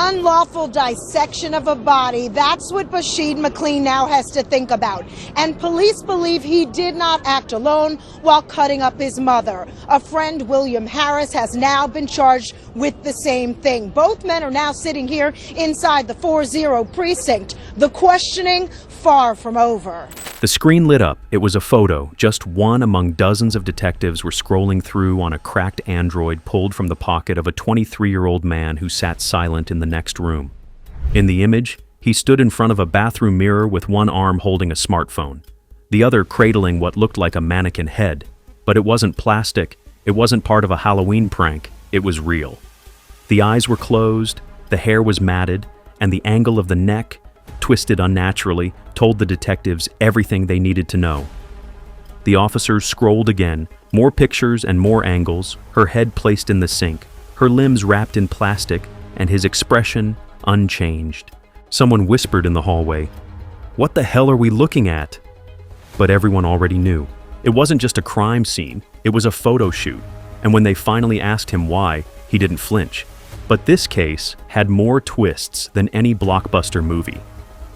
unlawful dissection of a body. That's what Bahsid McLean now has to think about. And police believe he did not act alone while cutting up his mother. A friend, William Harris, has now been charged with the same thing. Both men are now sitting here inside the 4-0 precinct. The questioning far from over. The screen lit up. It was a photo. Just one among dozens of detectives were scrolling through on a cracked Android pulled from the pocket of a 23-year-old man who sat silent in the next room. In the image, he stood in front of a bathroom mirror with one arm holding a smartphone, the other cradling what looked like a mannequin head. But it wasn't plastic. It wasn't part of a Halloween prank. It was real. The eyes were closed, the hair was matted, and the angle of the neck, twisted unnaturally, told the detectives everything they needed to know. The officers scrolled again, more pictures and more angles, her head placed in the sink, her limbs wrapped in plastic, and his expression unchanged. Someone whispered in the hallway, "What the hell are we looking at?" But everyone already knew. It wasn't just a crime scene, it was a photo shoot, and when they finally asked him why, he didn't flinch. But this case had more twists than any blockbuster movie.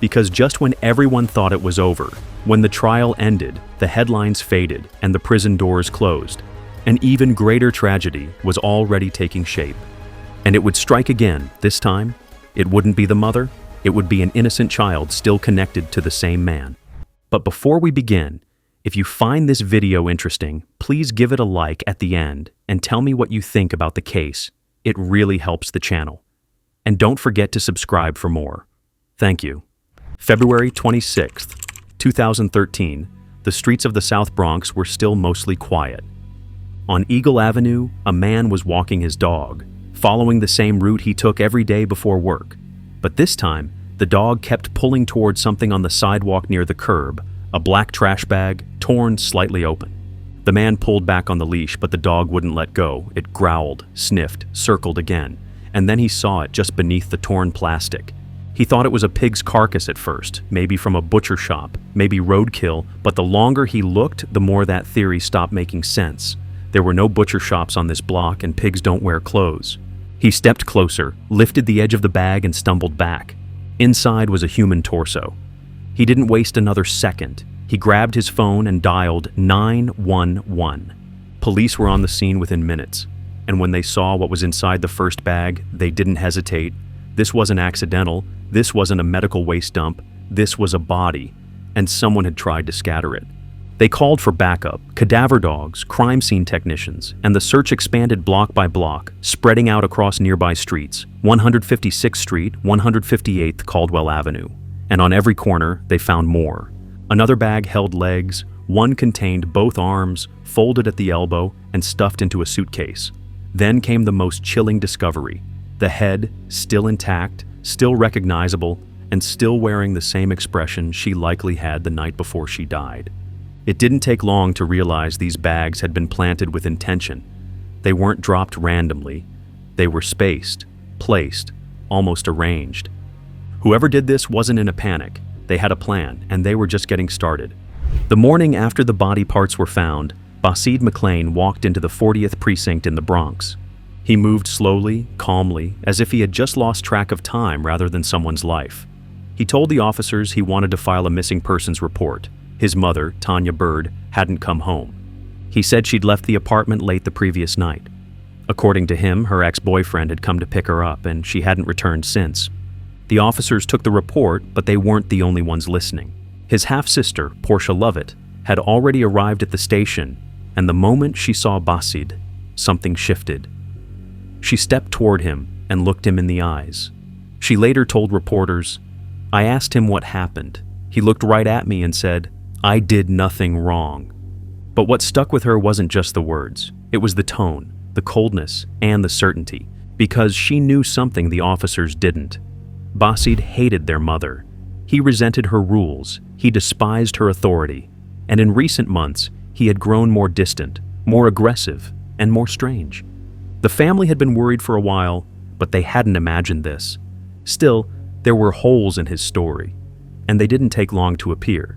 Because just when everyone thought it was over, when the trial ended, the headlines faded and the prison doors closed, an even greater tragedy was already taking shape. And it would strike again. This time, it wouldn't be the mother, it would be an innocent child still connected to the same man. But before we begin, if you find this video interesting, please give it a like at the end and tell me what you think about the case. It really helps the channel. And don't forget to subscribe for more. Thank you. February 26th, 2013, the streets of the South Bronx were still mostly quiet. On Eagle Avenue, a man was walking his dog, following the same route he took every day before work. But this time, the dog kept pulling toward something on the sidewalk near the curb, a black trash bag, torn slightly open. The man pulled back on the leash, but the dog wouldn't let go. It growled, sniffed, circled again, and then he saw it just beneath the torn plastic. He thought it was a pig's carcass at first, maybe from a butcher shop, maybe roadkill, but the longer he looked, the more that theory stopped making sense. There were no butcher shops on this block, and pigs don't wear clothes. He stepped closer, lifted the edge of the bag, and stumbled back. Inside was a human torso. He didn't waste another second. He grabbed his phone and dialed 911. Police were on the scene within minutes, and when they saw what was inside the first bag, they didn't hesitate. This wasn't accidental. This wasn't a medical waste dump. This was a body, and someone had tried to scatter it. They called for backup, cadaver dogs, crime scene technicians, and the search expanded block by block, spreading out across nearby streets, 156th Street, 158th Caldwell Avenue. And on every corner, they found more. Another bag held legs, one contained both arms, folded at the elbow, and stuffed into a suitcase. Then came the most chilling discovery. The head, still intact, still recognizable, and still wearing the same expression she likely had the night before she died. It didn't take long to realize these bags had been planted with intention. They weren't dropped randomly. They were spaced, placed, almost arranged. Whoever did this wasn't in a panic. They had a plan, and they were just getting started. The morning after the body parts were found, Bahsid McLean walked into the 40th precinct in the Bronx. He moved slowly, calmly, as if he had just lost track of time rather than someone's life. He told the officers he wanted to file a missing persons report. His mother, Tanya Byrd, hadn't come home. He said she'd left the apartment late the previous night. According to him, her ex-boyfriend had come to pick her up, and she hadn't returned since. The officers took the report, but they weren't the only ones listening. His half-sister, Portia Lovett, had already arrived at the station, and the moment she saw Bahsid, something shifted. She stepped toward him and looked him in the eyes. She later told reporters, "I asked him what happened. He looked right at me and said, 'I did nothing wrong.'" But what stuck with her wasn't just the words. It was the tone, the coldness, and the certainty, because she knew something the officers didn't. Bahsid hated their mother. He resented her rules. He despised her authority. And in recent months, he had grown more distant, more aggressive, and more strange. The family had been worried for a while, but they hadn't imagined this. Still, there were holes in his story, and they didn't take long to appear.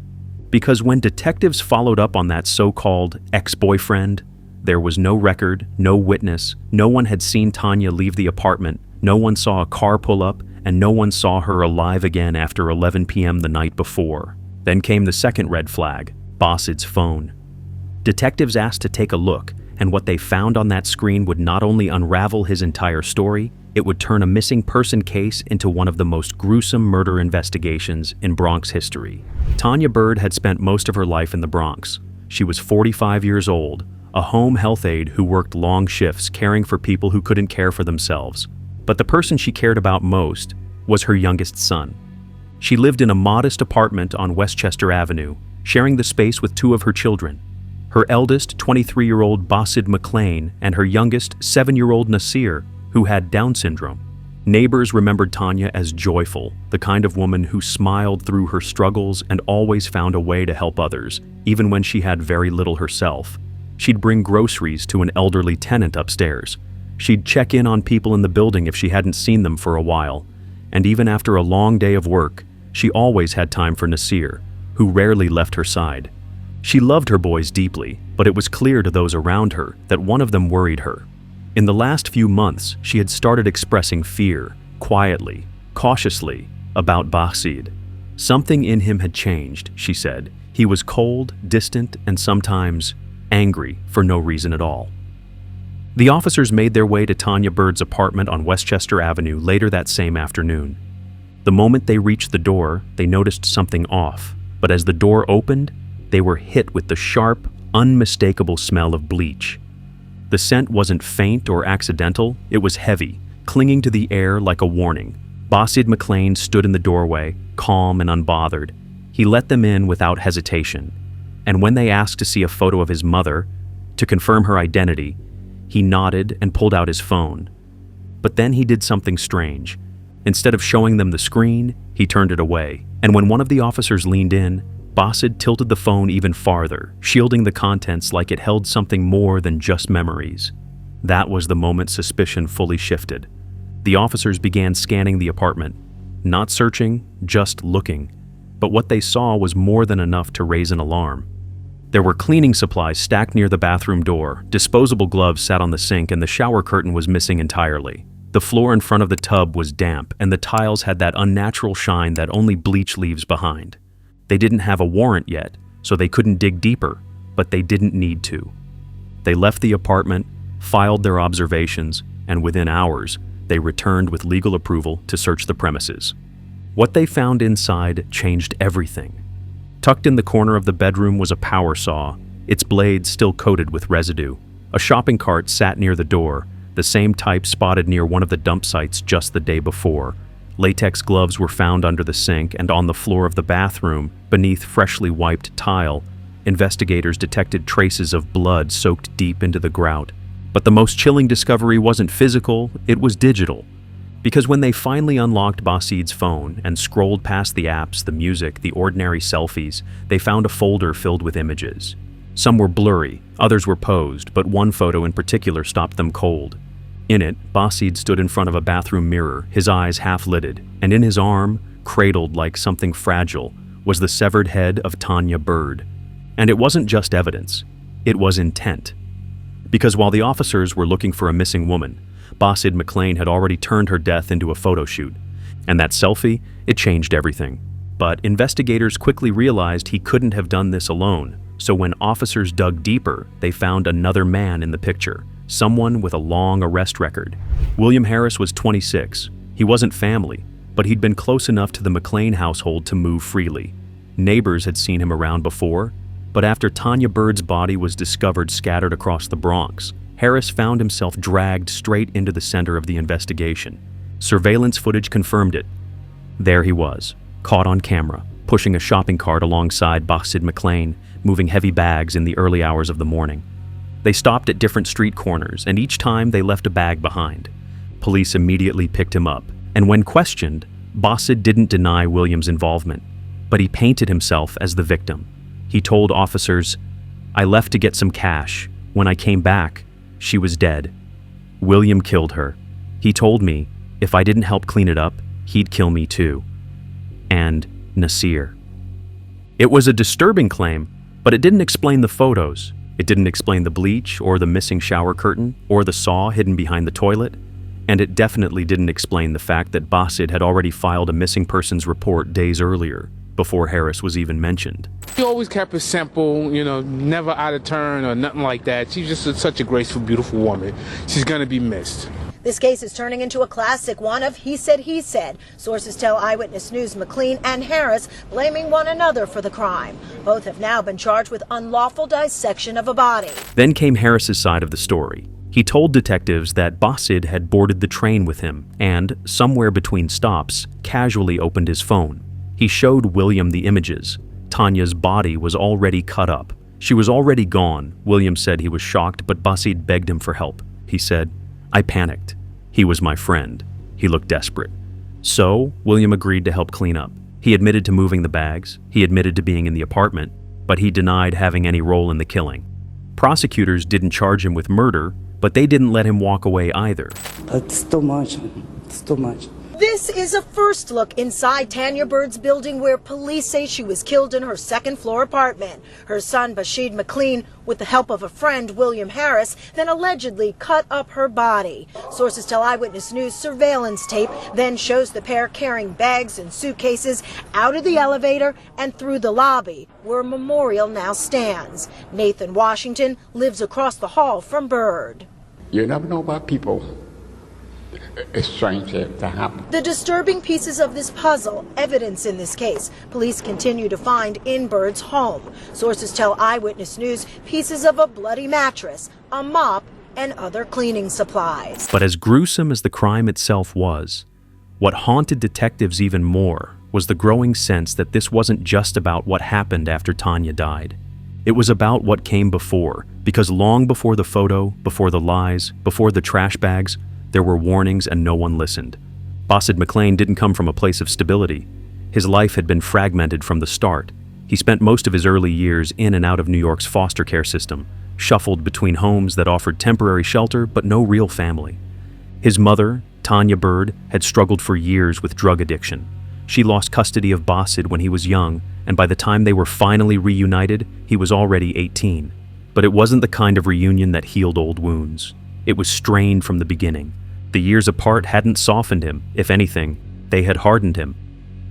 Because when detectives followed up on that so-called ex-boyfriend, there was no record, no witness, no one had seen Tanya leave the apartment, No one saw a car pull up, and no one saw her alive again after 11 p.m. the night before. Then came the second red flag, Bahsid's phone. Detectives asked to take a look, and what they found on that screen would not only unravel his entire story, it would turn a missing person case into one of the most gruesome murder investigations in Bronx history. Tanya Byrd had spent most of her life in the Bronx. She was 45 years old, a home health aide who worked long shifts caring for people who couldn't care for themselves. But the person she cared about most was her youngest son. She lived in a modest apartment on Westchester Avenue, sharing the space with two of her children. Her eldest, 23-year-old Bahsid McLean, and her youngest, 7-year-old Nasir, who had Down syndrome. Neighbors remembered Tanya as joyful, the kind of woman who smiled through her struggles and always found a way to help others, even when she had very little herself. She'd bring groceries to an elderly tenant upstairs. She'd check in on people in the building if she hadn't seen them for a while. And even after a long day of work, she always had time for Nasir, who rarely left her side. She loved her boys deeply, but it was clear to those around her that one of them worried her. In the last few months, she had started expressing fear, quietly, cautiously, about Bahsid. Something in him had changed, she said. He was cold, distant, and sometimes angry for no reason at all. The officers made their way to Tanya Byrd's apartment on Westchester Avenue later that same afternoon. The moment they reached the door, they noticed something off, but as the door opened, they were hit with the sharp, unmistakable smell of bleach. The scent wasn't faint or accidental, it was heavy, clinging to the air like a warning. Bahsid McLean stood in the doorway, calm and unbothered. He let them in without hesitation, and when they asked to see a photo of his mother, to confirm her identity, he nodded and pulled out his phone. But then he did something strange. Instead of showing them the screen, he turned it away, and when one of the officers leaned in, Bahsid tilted the phone even farther, shielding the contents like it held something more than just memories. That was the moment suspicion fully shifted. The officers began scanning the apartment, not searching, just looking. But what they saw was more than enough to raise an alarm. There were cleaning supplies stacked near the bathroom door, disposable gloves sat on the sink, and the shower curtain was missing entirely. The floor in front of the tub was damp, and the tiles had that unnatural shine that only bleach leaves behind. They didn't have a warrant yet, so they couldn't dig deeper, but they didn't need to. They left the apartment, filed their observations, and within hours, they returned with legal approval to search the premises. What they found inside changed everything. Tucked in the corner of the bedroom was a power saw, its blade still coated with residue. A shopping cart sat near the door, the same type spotted near one of the dump sites just the day before. Latex gloves were found under the sink and on the floor of the bathroom, beneath freshly wiped tile. Investigators detected traces of blood soaked deep into the grout. But the most chilling discovery wasn't physical, it was digital. Because when they finally unlocked Bahsid's phone and scrolled past the apps, the music, the ordinary selfies, they found a folder filled with images. Some were blurry, others were posed, but one photo in particular stopped them cold. In it, Bahsid stood in front of a bathroom mirror, his eyes half-lidded, and in his arm, cradled like something fragile, was the severed head of Tanya Byrd. And it wasn't just evidence, it was intent. Because while the officers were looking for a missing woman, Bahsid McLean had already turned her death into a photo shoot. And that selfie, it changed everything. But investigators quickly realized he couldn't have done this alone, so when officers dug deeper, they found another man in the picture, someone with a long arrest record. William Harris was 26. He wasn't family, but he'd been close enough to the McLean household to move freely. Neighbors had seen him around before, but after Tanya Byrd's body was discovered scattered across the Bronx, Harris found himself dragged straight into the center of the investigation. Surveillance footage confirmed it. There he was, caught on camera, pushing a shopping cart alongside Bahsid McLean, moving heavy bags in the early hours of the morning. They stopped at different street corners, and each time they left a bag behind. Police immediately picked him up, and when questioned, Bahsid didn't deny William's involvement, but he painted himself as the victim. He told officers, "I left to get some cash. When I came back, she was dead. William killed her. He told me if I didn't help clean it up, he'd kill me too. And Nasir." It was a disturbing claim, but it didn't explain the photos. It didn't explain the bleach or the missing shower curtain or the saw hidden behind the toilet. And it definitely didn't explain the fact that Bahsid had already filed a missing persons report days earlier, before Harris was even mentioned. She always kept it simple, never out of turn or nothing like that. She's just such a graceful, beautiful woman. She's gonna be missed. This case is turning into a classic one of he said. Sources tell Eyewitness News McLean and Harris blaming one another for the crime. Both have now been charged with unlawful dissection of a body. Then came Harris's side of the story. He told detectives that Bahsid had boarded the train with him and, somewhere between stops, casually opened his phone. He showed William the images. Tanya's body was already cut up. She was already gone. William said he was shocked, but Bahsid begged him for help. He said, "I panicked. He was my friend." He looked desperate. So, William agreed to help clean up. He admitted to moving the bags. He admitted to being in the apartment, but he denied having any role in the killing. Prosecutors didn't charge him with murder, but they didn't let him walk away either. It's too much. It's too much. This is a first look inside Tanya Byrd's building where police say she was killed in her second-floor apartment. Her son, Bahsid McLean, with the help of a friend, William Harris, then allegedly cut up her body. Sources tell Eyewitness News surveillance tape then shows the pair carrying bags and suitcases out of the elevator and through the lobby, where a memorial now stands. Nathan Washington lives across the hall from Byrd. You never know about people. It's strange to happen. The disturbing pieces of this puzzle, evidence in this case, police continue to find in Byrd's home. Sources tell Eyewitness News pieces of a bloody mattress, a mop, and other cleaning supplies. But as gruesome as the crime itself was, what haunted detectives even more was the growing sense that this wasn't just about what happened after Tanya died. It was about what came before, because long before the photo, before the lies, before the trash bags, there were warnings and no one listened. Bahsid McLean didn't come from a place of stability. His life had been fragmented from the start. He spent most of his early years in and out of New York's foster care system, shuffled between homes that offered temporary shelter but no real family. His mother, Tanya Byrd, had struggled for years with drug addiction. She lost custody of Bahsid when he was young, and by the time they were finally reunited, he was already 18. But it wasn't the kind of reunion that healed old wounds. It was strained from the beginning. The years apart hadn't softened him. If anything, they had hardened him.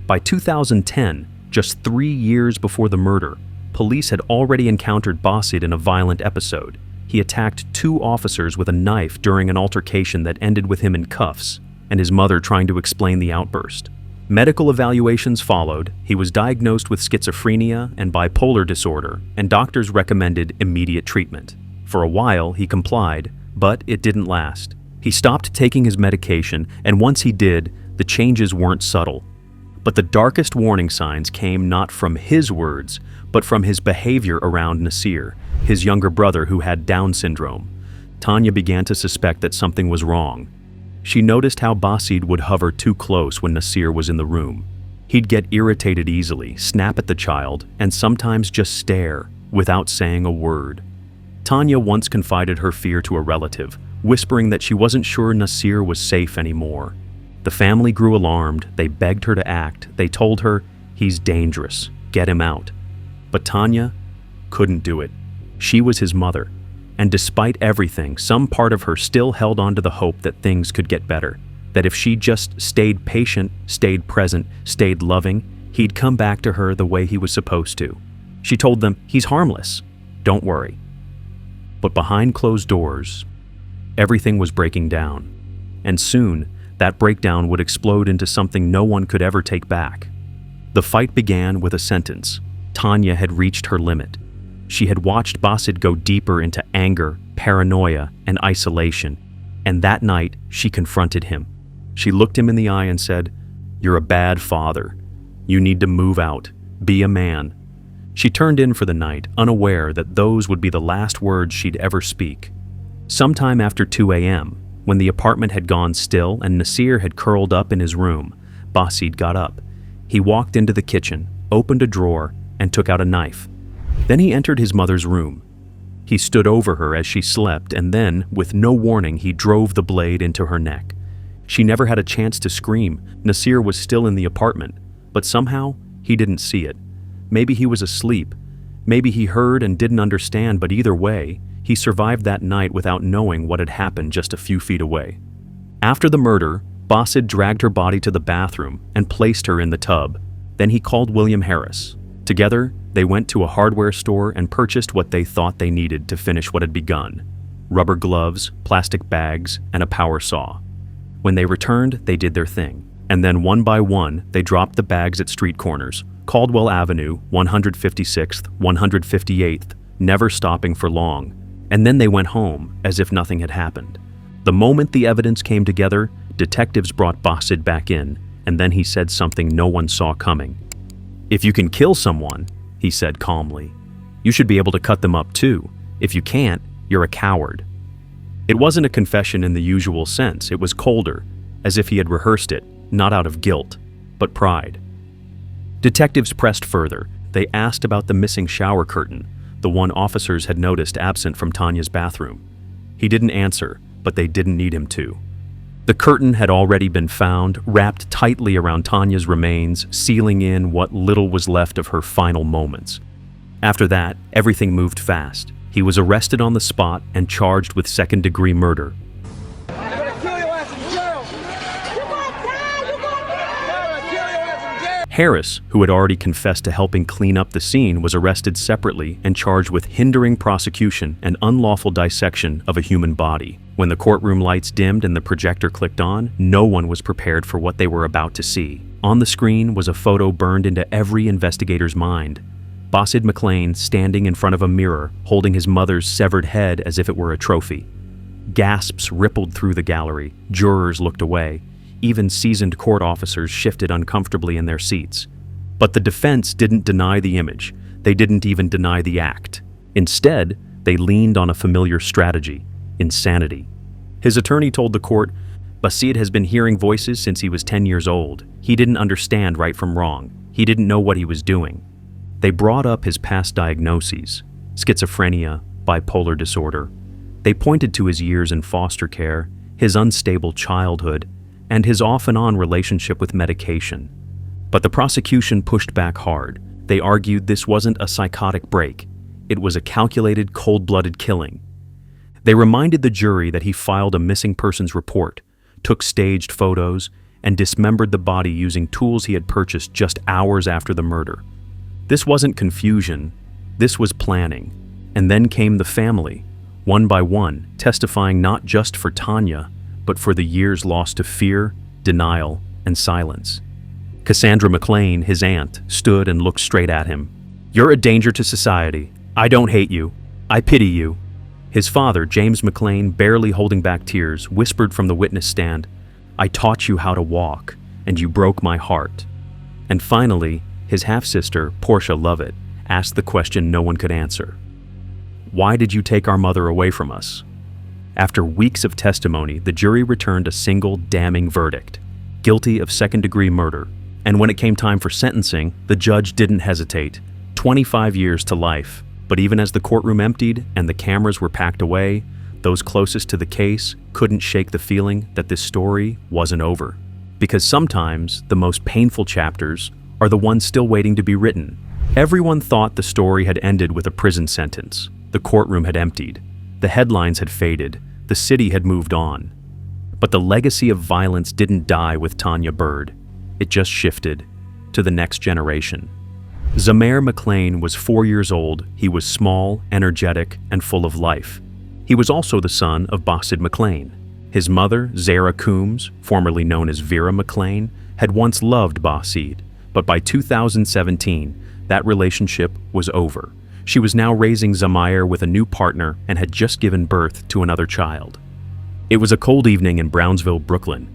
By 2010, just 3 years before the murder, police had already encountered Bahsid in a violent episode. He attacked 2 officers with a knife during an altercation that ended with him in cuffs, and his mother trying to explain the outburst. Medical evaluations followed. He was diagnosed with schizophrenia and bipolar disorder, and doctors recommended immediate treatment. For a while, he complied, but it didn't last. He stopped taking his medication, and once he did, the changes weren't subtle. But the darkest warning signs came not from his words, but from his behavior around Nasir, his younger brother who had Down syndrome. Tanya began to suspect that something was wrong. She noticed how Bahsid would hover too close when Nasir was in the room. He'd get irritated easily, snap at the child, and sometimes just stare, without saying a word. Tanya once confided her fear to a relative, whispering that she wasn't sure Nasir was safe anymore. The family grew alarmed. They begged her to act. They told her, "He's dangerous. Get him out." But Tanya couldn't do it. She was his mother. And despite everything, some part of her still held on to the hope that things could get better. That if she just stayed patient, stayed present, stayed loving, he'd come back to her the way he was supposed to. She told them, "He's harmless. Don't worry." But behind closed doors, everything was breaking down. And soon, that breakdown would explode into something no one could ever take back. The fight began with a sentence. Tanya had reached her limit. She had watched Bahsid go deeper into anger, paranoia, and isolation. And that night, she confronted him. She looked him in the eye and said, "You're a bad father. You need to move out. Be a man." She turned in for the night, unaware that those would be the last words she'd ever speak. Sometime after 2 a.m., when the apartment had gone still and Nasir had curled up in his room, Bahsid got up. He walked into the kitchen, opened a drawer, and took out a knife. Then he entered his mother's room. He stood over her as she slept, and then, with no warning, he drove the blade into her neck. She never had a chance to scream. Nasir was still in the apartment, but somehow he didn't see it. Maybe he was asleep. Maybe he heard and didn't understand, but either way, he survived that night without knowing what had happened just a few feet away. After the murder, Bahsid dragged her body to the bathroom and placed her in the tub. Then he called William Harris. Together, they went to a hardware store and purchased what they thought they needed to finish what had begun: rubber gloves, plastic bags, and a power saw. When they returned, they did their thing. And then one by one, they dropped the bags at street corners: Caldwell Avenue, 156th, 158th, never stopping for long. And then they went home, as if nothing had happened. The moment the evidence came together, detectives brought Bahsid back in, and then he said something no one saw coming. "If you can kill someone," he said calmly, "you should be able to cut them up too. If you can't, you're a coward." It wasn't a confession in the usual sense. It was colder, as if he had rehearsed it, not out of guilt, but pride. Detectives pressed further. They asked about the missing shower curtain, the one officers had noticed absent from Tanya's bathroom. He didn't answer, but they didn't need him to. The curtain had already been found, wrapped tightly around Tanya's remains, sealing in what little was left of her final moments. After that, everything moved fast. He was arrested on the spot and charged with second-degree murder. Harris, who had already confessed to helping clean up the scene, was arrested separately and charged with hindering prosecution and unlawful dissection of a human body. When the courtroom lights dimmed and the projector clicked on, no one was prepared for what they were about to see. On the screen was a photo burned into every investigator's mind. Bahsid McLean standing in front of a mirror, holding his mother's severed head as if it were a trophy. Gasps rippled through the gallery. Jurors looked away. Even seasoned court officers shifted uncomfortably in their seats. But the defense didn't deny the image. They didn't even deny the act. Instead, they leaned on a familiar strategy: insanity. His attorney told the court, "Bahsid has been hearing voices since he was 10 years old. He didn't understand right from wrong. He didn't know what he was doing." They brought up his past diagnoses: schizophrenia, bipolar disorder. They pointed to his years in foster care, his unstable childhood, and his off-and-on relationship with medication. But the prosecution pushed back hard. They argued this wasn't a psychotic break. It was a calculated, cold-blooded killing. They reminded the jury that he filed a missing persons report, took staged photos, and dismembered the body using tools he had purchased just hours after the murder. This wasn't confusion. This was planning. And then came the family, one by one, testifying not just for Tanya, but for the years lost to fear, denial, and silence. Cassandra McLean, his aunt, stood and looked straight at him. "You're a danger to society. I don't hate you. I pity you." His father, James McLean, barely holding back tears, whispered from the witness stand, "I taught you how to walk, and you broke my heart." And finally, his half-sister, Portia Lovett, asked the question no one could answer. "Why did you take our mother away from us?" After weeks of testimony, the jury returned a single damning verdict: guilty of second-degree murder. And when it came time for sentencing, the judge didn't hesitate. 25 years to life. But even as the courtroom emptied and the cameras were packed away, those closest to the case couldn't shake the feeling that this story wasn't over. Because sometimes the most painful chapters are the ones still waiting to be written. Everyone thought the story had ended with a prison sentence. The courtroom had emptied. The headlines had faded. The city had moved on. But the legacy of violence didn't die with Tanya Byrd. It just shifted to the next generation. Zamair McLean was 4 years old. He was small, energetic, and full of life. He was also the son of Bahsid McLean. His mother, Zara Coombs, formerly known as Vera McLean, had once loved Bahsid, but by 2017, that relationship was over. She was now raising Zamair with a new partner and had just given birth to another child. It was a cold evening in Brownsville, Brooklyn.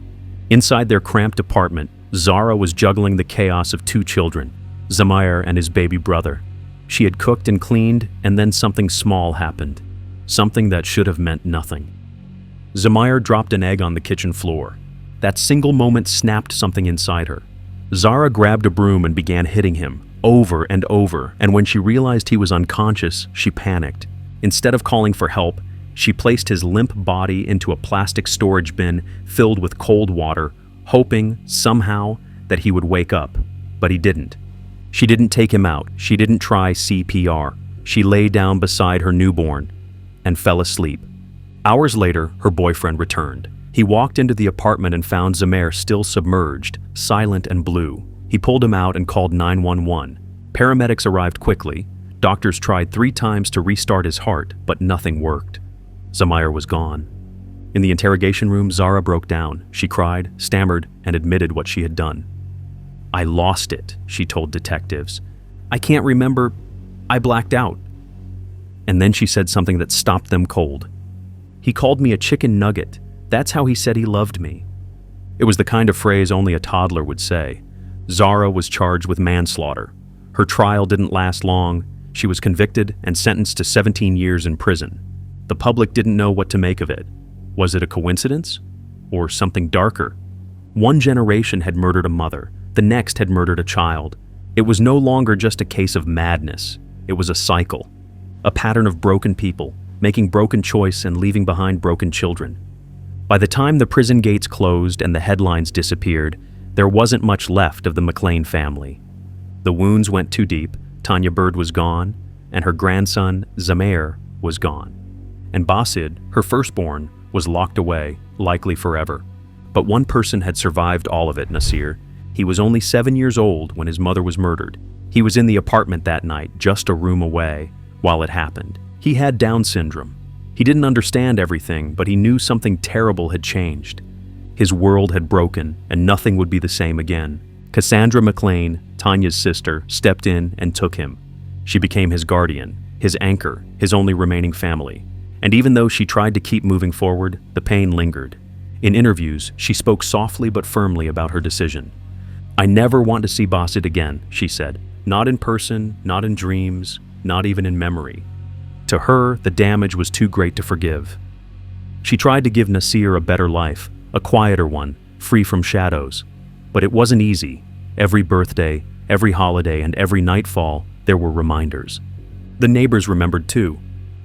Inside their cramped apartment, Zara was juggling the chaos of 2 children, Zamair and his baby brother. She had cooked and cleaned, and then something small happened. Something that should have meant nothing. Zamair dropped an egg on the kitchen floor. That single moment snapped something inside her. Zara grabbed a broom and began hitting him, over and over, and when she realized he was unconscious, she panicked. Instead of calling for help, she placed his limp body into a plastic storage bin filled with cold water, hoping, somehow, that he would wake up. But he didn't. She didn't take him out. She didn't try CPR. She lay down beside her newborn and fell asleep. Hours later, her boyfriend returned. He walked into the apartment and found Zamair still submerged, silent and blue. He pulled him out and called 911. Paramedics arrived quickly. Doctors tried 3 times to restart his heart, but nothing worked. Zamair was gone. In the interrogation room, Zara broke down. She cried, stammered, and admitted what she had done. "I lost it," she told detectives. "I can't remember. I blacked out." And then she said something that stopped them cold. "He called me a chicken nugget. That's how he said he loved me." It was the kind of phrase only a toddler would say. Zara was charged with manslaughter. Her trial didn't last long. She was convicted and sentenced to 17 years in prison. The public didn't know what to make of it. Was it a coincidence? Or something darker? One generation had murdered a mother. The next had murdered a child. It was no longer just a case of madness. It was a cycle. A pattern of broken people, making broken choice and leaving behind broken children. By the time the prison gates closed and the headlines disappeared, there wasn't much left of the McLean family. The wounds went too deep, Tanya Byrd was gone, and her grandson, Zamair, was gone. And Bahsid, her firstborn, was locked away, likely forever. But one person had survived all of it, Nasir. He was only 7 years old when his mother was murdered. He was in the apartment that night, just a room away, while it happened. He had Down syndrome. He didn't understand everything, but he knew something terrible had changed. His world had broken, and nothing would be the same again. Cassandra McLean, Tanya's sister, stepped in and took him. She became his guardian, his anchor, his only remaining family. And even though she tried to keep moving forward, the pain lingered. In interviews, she spoke softly but firmly about her decision. "I never want to see Bahsid again," she said. "Not in person, not in dreams, not even in memory." To her, the damage was too great to forgive. She tried to give Nasir a better life, a quieter one, free from shadows. But it wasn't easy. Every birthday, every holiday, and every nightfall, there were reminders. The neighbors remembered too.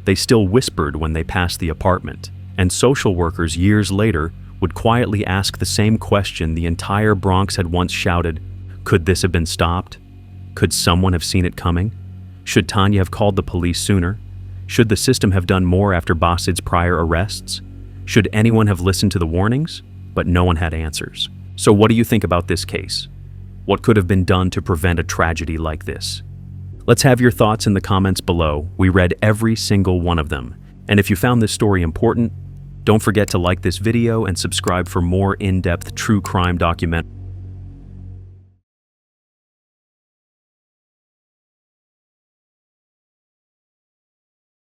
They still whispered when they passed the apartment, and social workers years later would quietly ask the same question the entire Bronx had once shouted: could this have been stopped? Could someone have seen it coming? Should Tanya have called the police sooner? Should the system have done more after Bahsid's prior arrests? Should anyone have listened to the warnings? But no one had answers. So what do you think about this case? What could have been done to prevent a tragedy like this? Let's have your thoughts in the comments below. We read every single one of them. And if you found this story important, don't forget to like this video and subscribe for more in-depth true crime documentaries.